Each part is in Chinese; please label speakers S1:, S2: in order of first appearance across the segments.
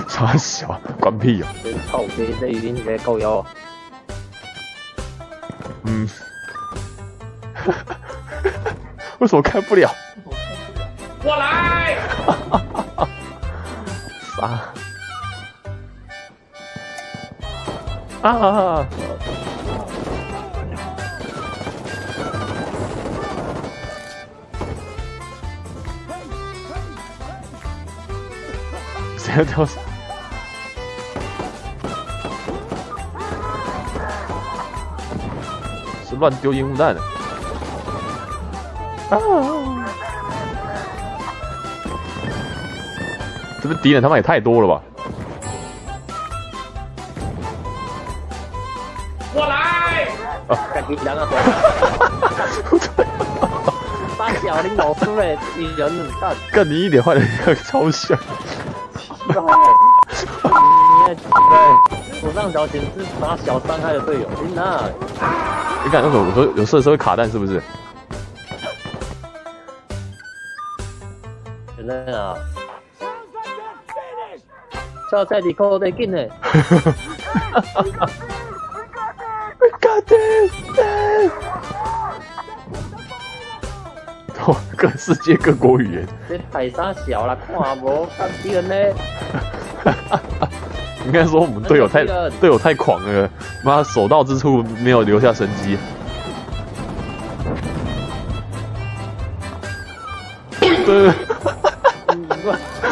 S1: 傻小，关屁哦！
S2: 靠，这语音在够腰。
S1: 嗯，为什么开不了？
S3: 我来！
S1: 啥？啊！谁要跳伞？是乱丢烟雾弹的。啊！这边敌人他妈也太多了吧！
S3: 我来！
S2: 干你两个大小林老师嘞，你人很大。
S1: 跟你一点坏的一个超像。
S2: 左上角显示打小伤害的队友，天哪！
S1: 你看那种有射手会卡弹是不是？
S2: 真的啊！超赛你扣得紧呢。
S1: We got this！ 哦，各世界各国语言。
S2: 这太傻小了，看无看敌人呢。
S1: 应该说我们队友太狂了，妈所到之处没有留下神迹。对。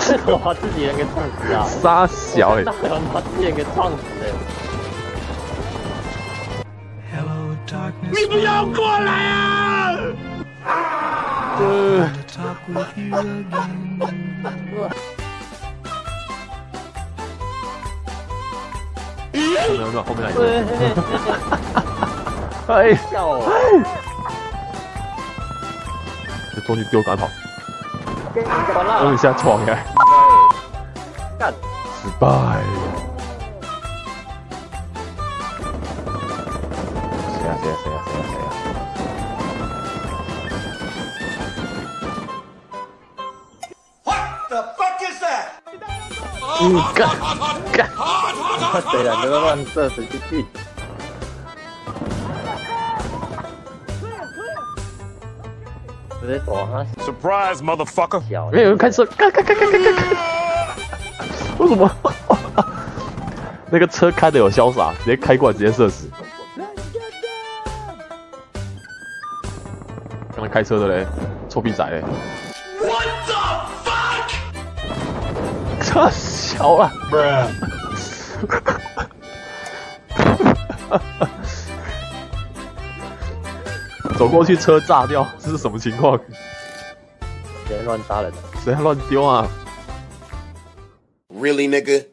S2: 这我把自己人给撞死啊！
S1: 傻小哎！
S2: 把自己人给撞死了。
S3: 你不要过来啊！
S1: 没有，后面来一个。哎，
S2: 笑哦！
S1: 就过去丢赶跑。
S2: 我
S1: 弄一下闯呀！
S2: 干！
S1: 失败。谁呀？干！
S2: 对了，这个乱射神经病。直接躲他。
S3: Surprise, motherfucker！
S1: 没有人开车，干！为什么？那个车开的有潇洒，直接开过来，直接射死。刚才开车的嘞，臭屁仔嘞。
S3: What the fuck！
S1: 太小了。走过去，车炸掉，这是什么情况？
S2: 别乱杀人！
S1: 谁还乱丢啊
S4: ？Really, nigga?